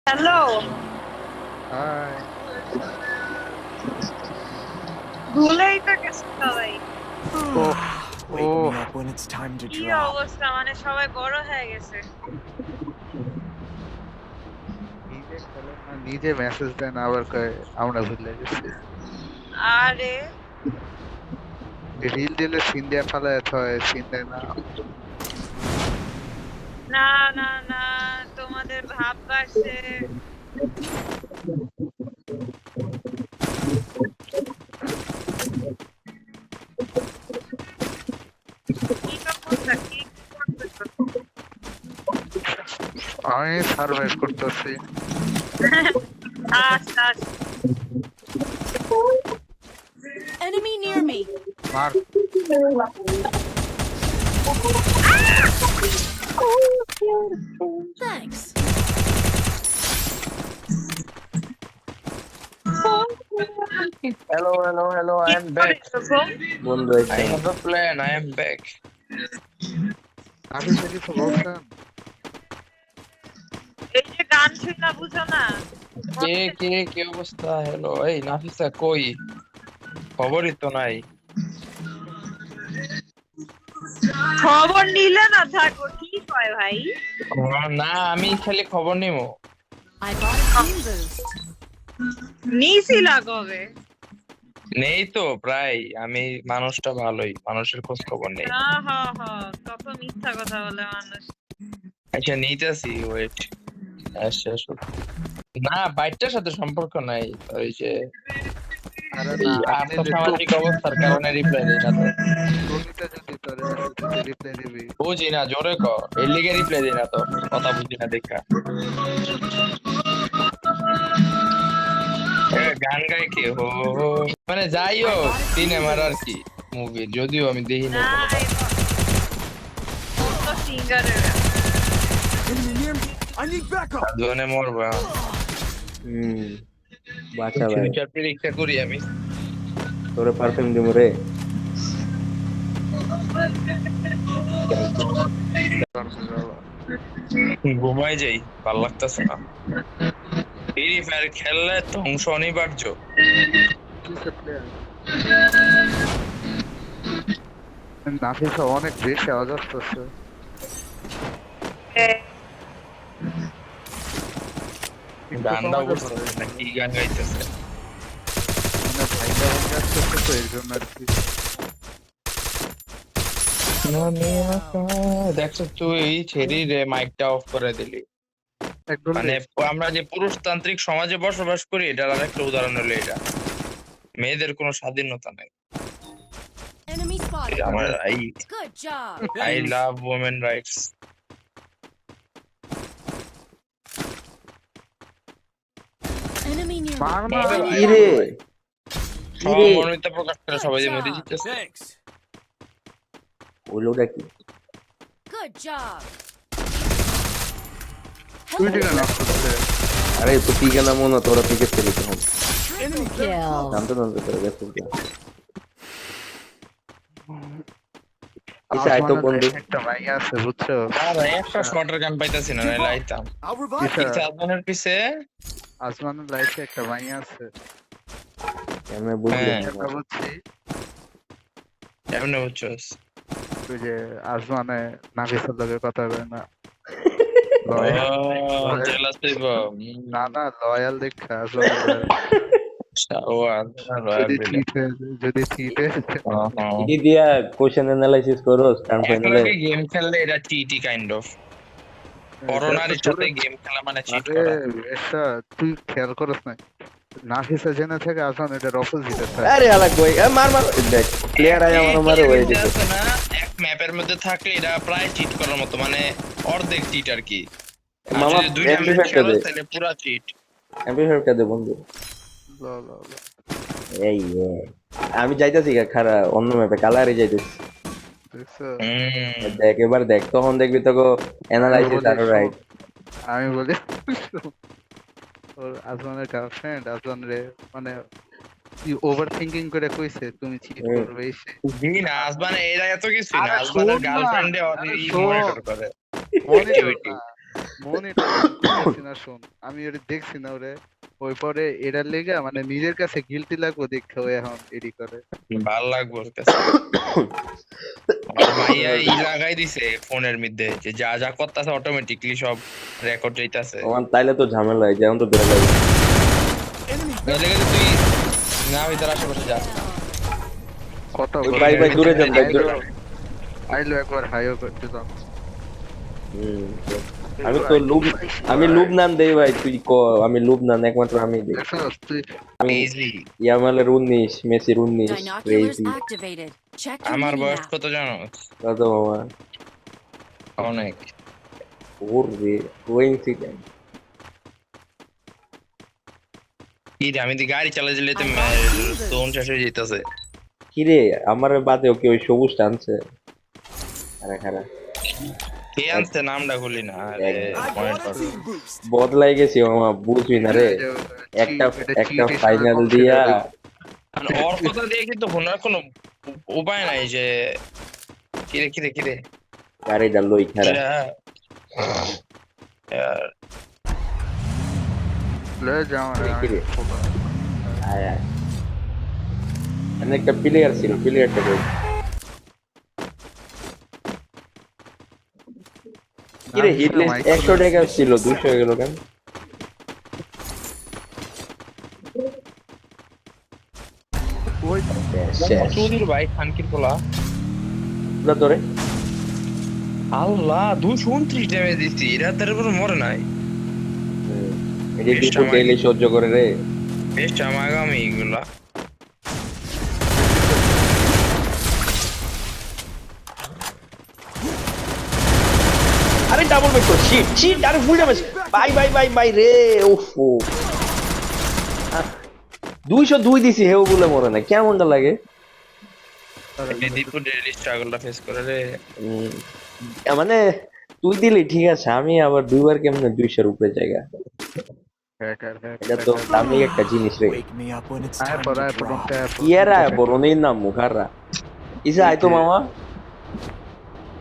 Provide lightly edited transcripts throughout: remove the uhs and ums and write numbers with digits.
Hello. High. ভুলেই তো গেছে সবাই। ওহ Wake me oh up when it's time to কি drop. অবস্থা, মানে সবাই বড় হয়ে গেছে। নিজে খেলে না, নিজে মেসেজ দেন, আবার কয় আমরা ভুলে গেছি। আরে রিল দিলে সিন দিয়া ফালায় থয়, সিন দেয় না। না না না, তোমাদের ভাব বাড়ছে। কি অবস্থা, কি করতেছো? আমি সার্ভাইভ করতেছি। আচ্ছা আচ্ছা। Enemy near me. মার। Thanks. Hello, I কি am back. করেছো? বন্ধু I have a plan, I am back. আপনি সে কিছু বলছেন? এই যে গান শুনা বুঝো না? কে অবস্থা? হ্যালো, এই নাফিসা কই? খবরই তো নাই। খবর নিলে না থাকো, কি কয় ভাই? না, আমি খালি খবর নিবো। I got a team boost. নিছিলা কবে? নেই তো প্রায়, আমি মানুষটা ভালোই, মানুষের খোঁজ খবর নেই। কত মিথ্যা কথা বলে মানুষ। আচ্ছা নিতেছি, ওয়েট। আচ্ছা না, বাইকটার সাথে সম্পর্ক নাই, ওই যে আরে এই না, আপনি যে আর্থসামাজিক অবস্থার কারণে রিপ্লাই দেই না তো। টনিতে যদি তোর মেসেজ রিপ্লাই দিবি। বুঝি না, জোরে ক, এর লিগে রিপ্লাই দেই না তো, কথা বুঝি না দেখা। গান গায় কে হো হো, মানে যাই হোক সিনেমার আর কি মুভি, যদিও আমি দেখি না না কোনোটা। তো সিঙ্গারের Enemy near me. I need backup. দুজনে মরবা। বাঁচা ভাই, ফিউচার পরীক্ষা করি আমি। তোরে পারফিউম দিব রে। ঘুমাই যাই, ভাল লাগতেছে না। ফ্রি ফায়ার খেললে ধ্বংস অনিবার্য। নাফিসা অনেক বেশি আওয়াজ আসতেছে। গানটা বুঝতেছে না কি গান গাইতেছে। মানে ভাইটা ভাইটা আসতেছে তো এর জন্য আর কি। দেখছো তুই ছেড়ি রে, মাইকটা অফ করে দিলি। একদম মানে আমরা যে পুরুষতান্ত্রিক সমাজে বসবাস করি, এটার আর একটা উদাহরণ হলো এটা। মেয়েদের কোনো স্বাধীনতা নেই। Enemy spotted. আমার Good job. I love women rights. Enemy near me. মার না। কি রে? সহমর্মিতা প্রকাশ করে সবাই যে মেরে জিতেছে। Thanks. ওই লোকটা কি? Good job. তুই ঠিক না করছে। আরে তো পিকে নামো না, তোরা পিকে ছেলে তখন Triple kill. জানতে তোরা গেছে। তো বন্ধু একটা মাইয়া আছে বুঝছো? আর একটা শর্টের গান পাইতাছি না, নাইলে আইতাম। I'll revive you. কিসা? আপনার পিছে আসমানের লাইফে একটা মাইয়া আছে। আমি বুঝলি হ্যাঁ। একটা বুঝছি। এমনি বুঝছস? ওই যে আসমানে নাফিসের লগে কথা বলে না। ও জেলাস হইব। না না, লয়াল দেখা আসমানের যদি ঠিক হয়ে যায়, যদি ঠিক হয়ে যায়। ইডি দিয়া কোশ্চেন অ্যানালাইসিস করো স্টার ফাইনালে। একলগে গেম খেললে এটা চিটি কাইন্ড অফ। করোনার সাথে গেম খেলা মানে চিট আরে করা। এটা তুই খেয়াল করিস না, নাফিসা জেনে থেকে আসমান এটার অপোজিট আছে। আরে আলাক কই মার মার দেখ প্লেয়ার আয় আমার মারে হয়ে দিছে। আছে না, এক ম্যাপের মধ্যে থাকলে এটা প্রায় চিট করার মতো, মানে অর্ধেক চিট আর কি। আর মামা যদি দুইটা এমপি ম্যাচ ফ্যাক্টর খেলো দে, তাহলে পুরা চিট। এমপি ফ্যাক্টর দে বন্ধু। ল ল ল। এই আমি যাইতাছি খারা অন্য ম্যাপে কালারে যাইতাছি। দেখছো? দেখ এবার দেখ, তখন দেখবি তোকে অ্যানালাইসিস আরো রাইট। আমি বলি ওর আসমানের গার্লফ্রেন্ড আসমান রে মানে ওভার থিঙ্কিং করে কইছে তুমি চিট করবে এসে। জি না, আসমানে এরা এত কিছু না, আরে আসমানের শোন না, গার্লফ্রেন্ডে আরে অনেক শোন। মনিটর করে। মনে Activity. না, মনিটর করতেছি না শোন, আমি ওরে দেখছি না ওরে, ওই পরে এটার লেগা মানে নিজের কাছে গিলটি লাগবো দেখে ও এখন এডি করে। ভাল লাগবে ওর কাছে। আর ভাইয়া ই লাগাই দিছে ফোনের মধ্যে যে যা যা করতেছে অটোমেটিকলি সব রেকর্ড যাইতাছে। আমার তাইলে তো ঝামেলা হয়, যেমন তো ধরে লাগে। এই লেগে তো তুই না ভিতর আশেপাশে যা। কত ভাই ভাই দূরে যান ভাই, দূরে। আইলো একবার হাইও করতে দাও। আমি তো আমি লুবনান দেই ভাই, তুই ক। আমি লুবনান একমাত্র আমি দেই। দেখছস তুই আমি ইজি। ইয়ামালের 19, মেসির 19, Binoculars crazy. activated. Check your আমার বয়স mini-map. কত জানো? কত মামা? অনেক। ওরে কোইন্সিডেন্ট। কি রে, আমি তো গাড়ি চালাই চালাই তো জোন শেষ হয়ে যাইতাছে। কিরে আমার বাদেও কি ওই সবুজ টানছে? আরে খারা কে আনছে নামটা খুলি না। আরে I point got a team boost. বদলাই গেছি মামা, বুঝবি না রে। একটা ফাইনাল দিয়া ওর কথা দিয়ে কিন্তু শোনার কোনো উপায় নাই যে কিরে কিরে কিরে গাড়িটা লই খারা। লে যাও কিরে? আয় আয়। এখানে একটা প্লেয়ার ছিল, প্লেয়ারটা কই? কিরে হিটলেস 100 টাকা ছিল, 200 হয়ে গেল কেন? ওই শেষ চৌধুরী ভাই খানকির পোলা। না তোরে আল্লাহ 229 ড্যামেজ দিছি, এরা তার উপর মরে নাই। এটি দুপুর ডেইলি সহ্য করে রে। বেশ আমাগামি এগুলা। আরে ডাবল ব্যাক কর, শিট শিট, আরে full damage. Bye bye bye bye রে। উফ 202 দিছি, হেও বলে মরে না, কেমনটা লাগে? দীপুর ডেইলি স্ট্রাগলটা ফেস করে রে। মানে তুই দিলি ঠিক আছে, আমি আবার দুইবার কেমনে 200 এর উপরে জায়গা। এটা তো দামি একটা জিনিস রে। Wake me up when it's আয় time পর to আয় পর drop. ইয়ারা বরনের নাম মুখাররা। ইসা আইতো মামা।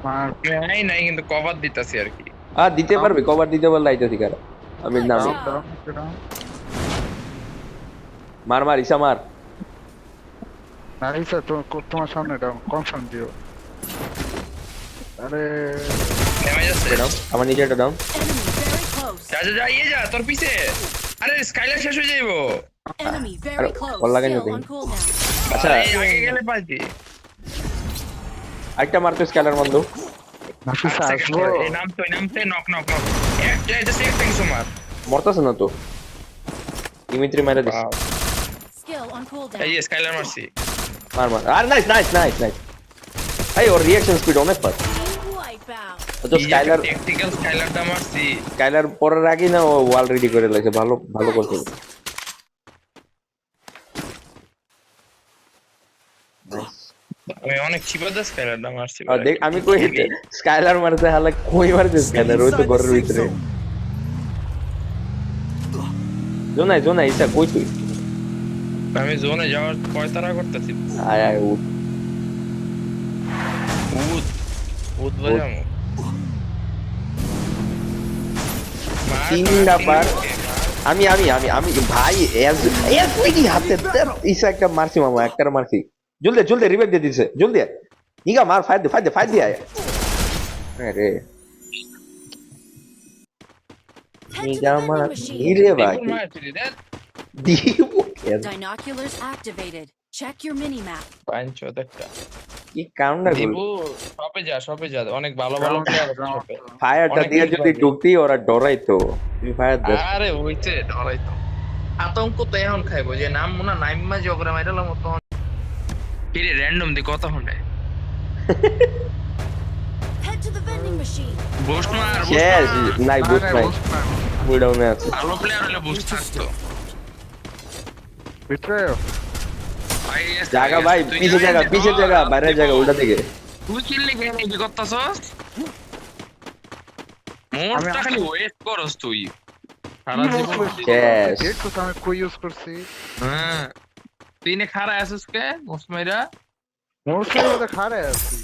মার নাই নাই কিন্তু কভার দিতাছি আর কি। দিতে পারবে, কভার দিতে পারলে আইতাছি কারা। আমি নাম মার মার ইসা মার। নারিসা তোমার সামনে ডাউন কনফার্ম দিও। আরে ড্যামেজ আছে। ডাউন, আমার নিজেরটা ডাউন। Enemy very close. যা যা যা ইয়ে যা তোর পিছে। আরে স্কাইলার শেষ হয়ে যাইবো। Enemy very close. কল লাগাই না Still দেখি। on cooldown. আচ্ছা এই আগে গেলে পাইছি। একটা মারতো স্ক্যালার বন্ধু। নাফিসা আসবো। এই নামতে নক নক নক। একটা জাস্ট একটা কিছু মার। মরতাছে না তো। ইমিত্রি মেরে দিস। Skill on cooldown. এই স্কাইলার মারছি। মার মার। আর নাইস নাইস নাইস নাইস। এই ওর রিঅ্যাকশন স্পিড অনেক ফাস্ট। Wipeout. তো স্কাইলার টেকনিক্যাল স্কাইলারটা মারছি। স্কাইলার পরের আগেই না ও ওয়াল রেডি করে লাগছে, ভালো ভালো করছে। আমি অনেক চিপাদা স্কাইলারটা মারছি। আর দেখ আমি কই স্কাইলার মারতে হালা কই মারছে স্কাইলার, ওই তো ঘরের ভিতরে। জোনাই ইসা কই তুই? আমি জোনে যাওয়ার পয়তারা করতেছি। আয় আয় উঠ। উদ বাজামো। তিনটা বার আমি আমি আমি আমি ভাই এস এস কি হাতে ইসা একটা মারছি মামা, একটা মারছি। জলদি রিভাইভ দিয়ে দিছে, জলদি নিগা মার, ফাইট দে আয়। আরে Head to the নিগা মার vending machine. ইরে ভাই দিব কেন? Binoculars activated. Check your mini-map. পাঁচ একটা কি কাউন্টার দিব। শপে যা অনেক ভালো ভালো প্লেয়ার আছে শপে। ফায়ারটা অনেক দিয়ে বেশি যদি ভালো। ঢুকতি ওরা ডরাইতো। তুই ফায়ার দে। আরে হইছে ডরাই তো। আতঙ্ক তো এখন খাইবো যে নাম মুনা নাইমা জগরা মাইরালাম তো। কিরে র‍্যান্ডম দি কথা হনে। Head to the vending machine. Boost মার শেষ নাই বুঝ নাই, ফুল ডাউনে আছে। ভালো প্লেয়ার হলে বুস্ট থাকতো। ভিতরে জায়গা ভাই, পিছে জায়গা বাইরের জায়গা উল্টা দিকে। তুই কিল্লি গেম কি করতাছস? মোরটা খালি ওয়েস্ট করস তুই। সারা জীবন শেষ। একটু তো আমি কই ইউজ করছি। হ্যাঁ তুই নে খারা আসিস কে মোসমাইরা মোর সাথে খারে আছি।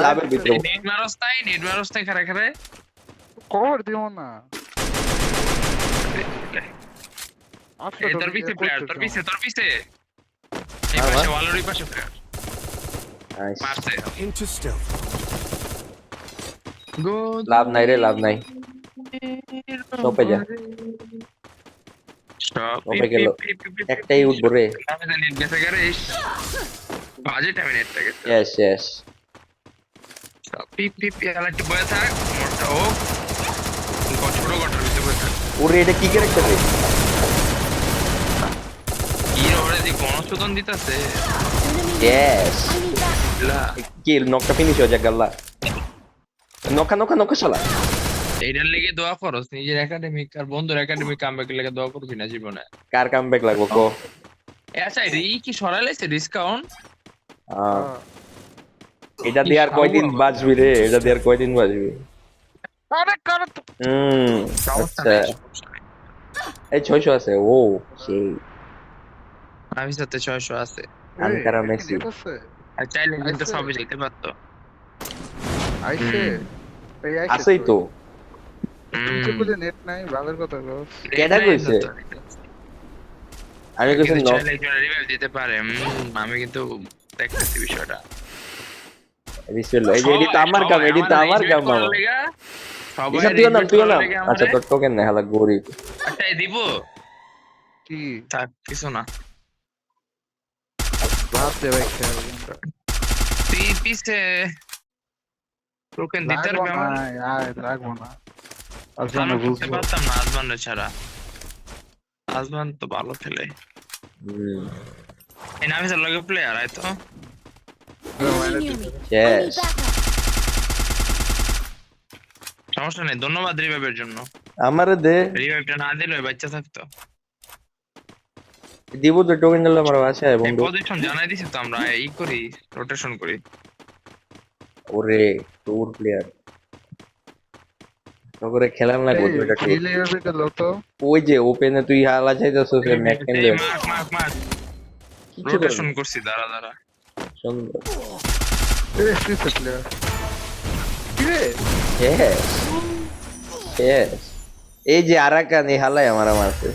লাভের ভিতরে নেট মারস্তাই খারা খারে কভার দিও না। আচ্ছা, এই তোর পিছে প্লেয়ার, তোর পিছে এই আমার? পাশে ওয়ালের ওই পাশে প্লেয়ার Nice. মারছে। Into stealth. লাভ নাই রে, লাভ নাই। শপে যা। শপে গেল। একটাই উঠবো রে। আমি তো নেট গেছে গারে, বাজে টাইমে নেটটা গেছে। Yes. পিপ আলাটি বয়ে থাক মোটা ও ছোট গটার ভিতরে বয়ে থাক। ওরে এটা কি ক্যারেক্টার রে? কি ওরে দি গণচোদন দিতাছে। Yes. I need backup. লা কি নকটা ফিনিশ হয়ে যাক গাল্লা। নকা শালা। এইটার লেগে দোয়া করস, নিজের একাডেমিক আর বন্ধুর একাডেমিক কামব্যাক লেগে দোয়া করবি না জীবনে। কার কামব্যাক লাগবো কো? আচ্ছা রি কি সরাইছে ডিসকাউন্ট? এটা দিয়ে আর কয়দিন বাঁচবি রে? এটা দিয়ে আর কয়দিন বাঁচবি? আরে কার তো আচ্ছা। এই 600 আছে। ও সেই আমি সাথে 600 আছে। আনকারা মেসি। আর চাইলে কিন্তু সবই যেতে পারতো। আইছে এই আছেই তো। তুই বলে নেট নাই, ভালোর কথা বল। কেডা কইছে? আমি কইছি কিন্তু নক। চাইলে একজন রিভাইভ দিতে পারে। আমি কিন্তু দেখতেছি বিষয়টা। বিসমিল্লাহ। এই যে এডি তো আমার কাম, এডি তো আমার কাম মামা। সবাই ইসা তুইও নাম। আচ্ছা আচ্ছা তোর টোকেন না হালা গরিব। এই দিব কি থাক কিছু না। ভাব দে ভাই, খেয়াল আমরা তুই পিছে টোকেন দিতে রাখবো পারবে না, আমার? রাখবো না। আমি আজকে করতে বুঝবো। পারতাম না আজমানের ছাড়া। আজমান তো ভালো খেলে। এই নামে স্যার লগে প্লেয়ার আয় তো। Enemy near me. I Yes. need backup. সমস্যা নেই, ধন্যবাদ রিভাইভের জন্য। আমারে দে। রিভাইভটা না দিলে ওই বাচ্চা থাকতো। দিব তো টোকেন দিলে আমার বাসায় এই বন্ধু। পজিশন জানাই দিছি তো আমরা করি রোটেশন করি। ওরে টুর প্লেয়ার। তোরে খেলাম লাগবে এটা ঠিক। খেলে হবে তো লতো। ওই যে ওপেনে তুই হালা চাইতাছস এর ম্যাক কেন দে। কিছু রোটেশন করছি দাঁড়া। সুন্দর। এ সিসে প্লেয়ার কি রে? Yes. এই যে আরাকান এই হালাই আমার মারছে।